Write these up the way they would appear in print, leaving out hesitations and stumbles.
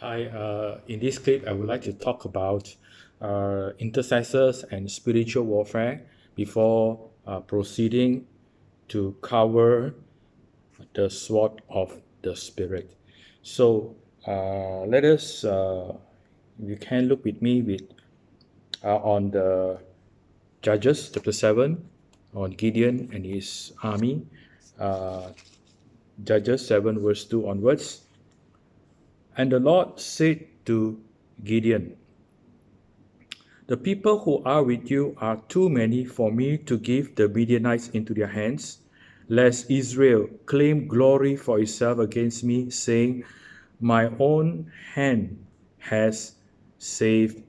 Hi, in this clip, I would like to talk about intercessors and spiritual warfare before proceeding to cover the sword of the Spirit. So let us, you can look with me on the Judges chapter 7, on Gideon and his army. Uh, Judges 7 verse 2 onwards. And the Lord said to Gideon, "The people who are with you are too many for me to give the Midianites into their hands, lest Israel claim glory for itself against me, saying, 'My own hand has saved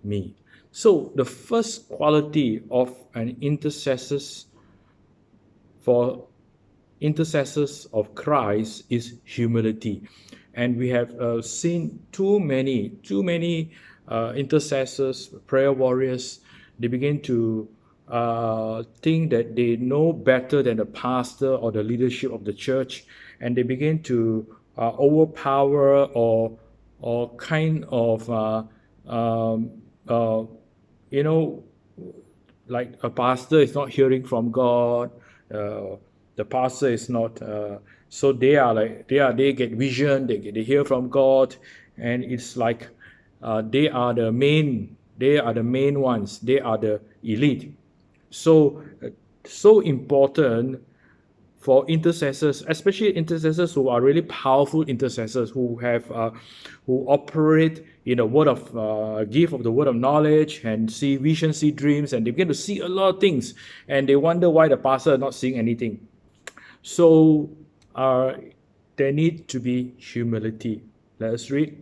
me.'" So the first quality of an for intercessors of Christ is humility. And we have seen too many intercessors, prayer warriors. They begin to think that they know better than the pastor or the leadership of the church, and they begin to overpower or kind of uh, you know like a pastor is not hearing from God. The pastor is not. So they are like they get vision. They hear from God, and it's like they are the main. They are the main ones. They are the elite. So so important for intercessors, especially intercessors who are really powerful intercessors who operate in the word of gift of the word of knowledge and see vision, see dreams, and they begin to see a lot of things, and they wonder why the pastor is not seeing anything. So there need to be humility. Let us read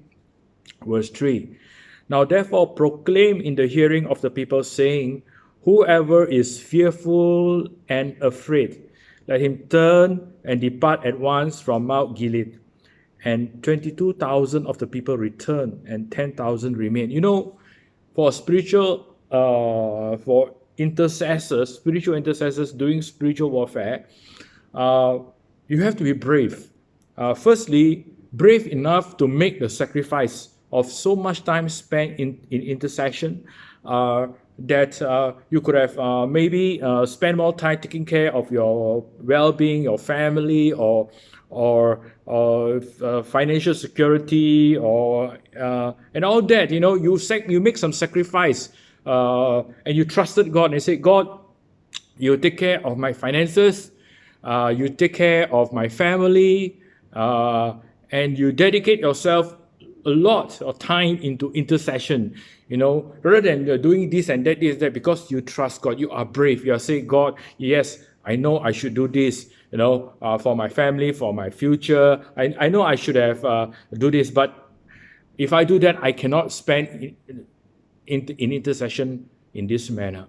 verse 3. Now therefore proclaim in the hearing of the people, saying, "Whoever is fearful and afraid, let him turn and depart at once from Mount Gilead." And 22,000 of the people returned, and 10,000 remained. For spiritual intercessors doing spiritual warfare, uh, you have to be brave. Firstly, brave enough to make the sacrifice of so much time spent in intercession that you could have maybe spend more time taking care of your well-being, your family, or financial security, or and all that. You make some sacrifice, and you trusted God and say, "God, you take care of my finances, you take care of my family, and you dedicate yourself a lot of time into intercession, rather than doing this and that, because you trust God. You are brave. You are saying, "God, yes, I know I should do this, for my family, for my future. I know I should have do this, but if I do that, I cannot spend in intercession in this manner,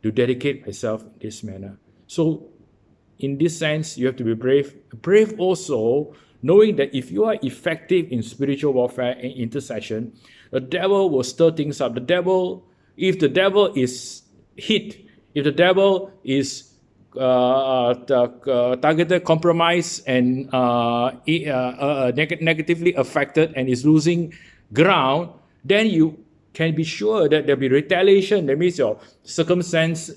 to dedicate myself in this manner." So in this sense, you have to be brave. Brave also, knowing that if you are effective in spiritual warfare and intercession, the devil will stir things up. If the devil is hit, if the devil is targeted, compromised, and negatively affected, and is losing ground, then you can be sure that there'll be retaliation. That means your circumstance,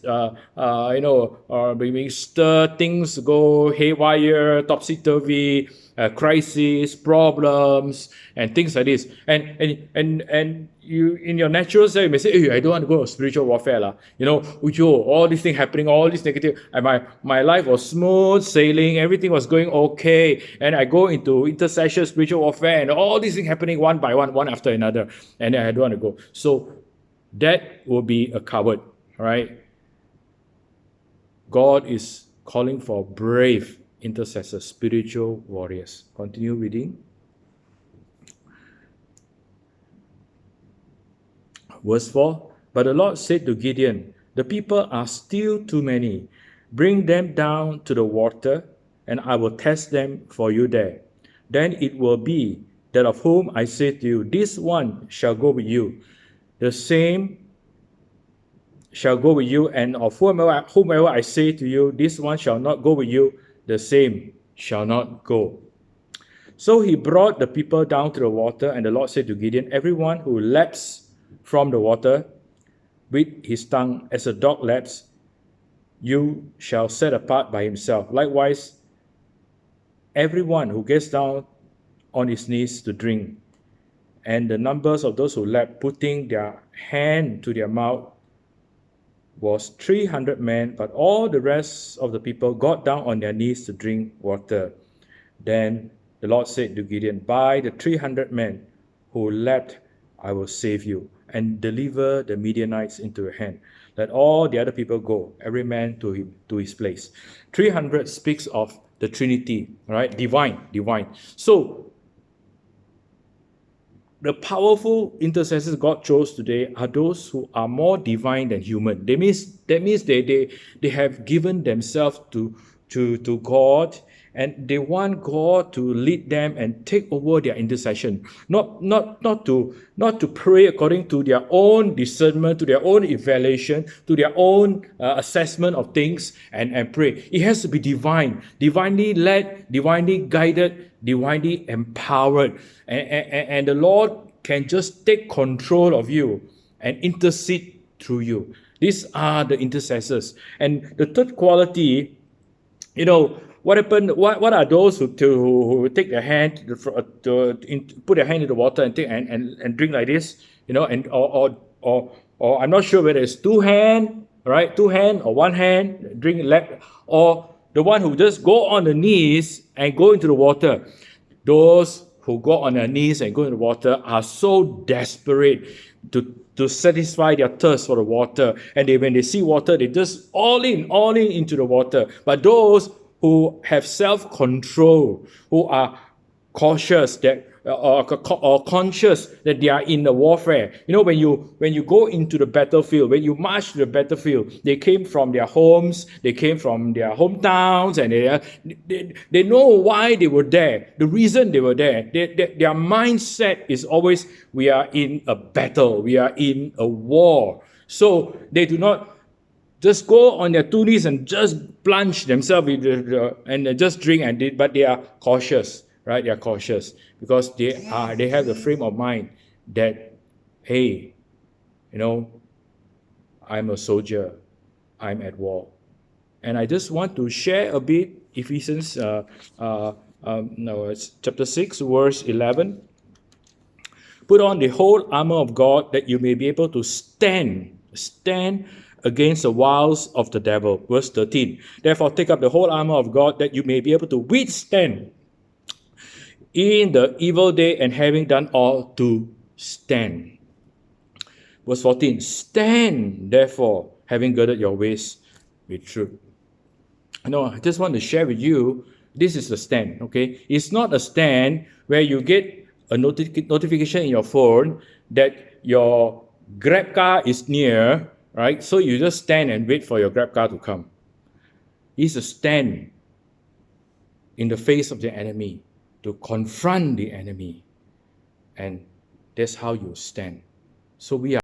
being stir, things go haywire, topsy-turvy, crisis, problems, and things like this. And you, in your natural self, you may say, "Hey, I don't want to go to spiritual warfare, lah. All these things happening, all this negative. And my life was smooth sailing, everything was going okay, and I go into intercession, spiritual warfare, and all these things happening one by one after another, and I don't want to go." So that will be a coward, all right? God is calling for brave intercessors, spiritual warriors. Continue reading. Verse 4. But the Lord said to Gideon, "The people are still too many. Bring them down to the water, and I will test them for you there. Then it will be that of whom I say to you, 'This one shall go with you,' the same shall go with you, and of whomever I say to you, 'This one shall not go with you,' the same shall not go." So he brought the people down to the water, and the Lord said to Gideon, everyone who laps from the water with his tongue as a dog laps, you shall set apart by himself. Likewise, everyone who gets down on his knees to drink. And the numbers of those who lapped, putting their hand to their mouth, was 300 men, but all the rest of the people got down on their knees to drink water. Then the Lord said to Gideon, by the 300 men who lapped, I will save you and deliver the Midianites into your hand. Let all the other people go, every man to his place. 300 speaks of the Trinity, right? Divine. So the powerful intercessors God chose today are those who are more divine than human. That means they have given themselves to God, and they want God to lead them and take over their intercession. Not to pray according to their own discernment, to their own evaluation, to their own assessment of things and pray. It has to be divine, divinely led, divinely guided, divinely empowered. And the Lord can just take control of you and intercede through you. These are the intercessors. And the third quality, what happened? What are those who take their hand to put their hand in the water and take and drink like this? And or I'm not sure whether it's two hand or one hand drink lap, or the one who just go on the knees and go into the water. Those who go on their knees and go into the water are so desperate to satisfy their thirst for the water, and when they see water, they just all in into the water. But those who have self-control, who are cautious or conscious that they are in the warfare. When you go into the battlefield, when you march to the battlefield, they came from their homes, they came from their hometowns, and they know why they were there, the reason they were there. Their mindset is always, we are in a battle, we are in a war. So they do not just go on their two knees and just plunge themselves and just drink, but they are cautious, right? They are cautious because they have the frame of mind that, hey, I'm a soldier, I'm at war. And I just want to share a bit Ephesians it's chapter 6, verse 11. Put on the whole armor of God that you may be able to stand against the wiles of the devil. Verse 13. Therefore, take up the whole armor of God that you may be able to withstand in the evil day, and having done all, to stand. Verse 14. Stand, therefore, having girded your waist with truth. I just want to share with you, this is the stand, okay? It's not a stand where you get a notification in your phone that your Grab car is near, right? So you just stand and wait for your Grab car to come. It's a stand in the face of the enemy, to confront the enemy. And that's how you stand. So we are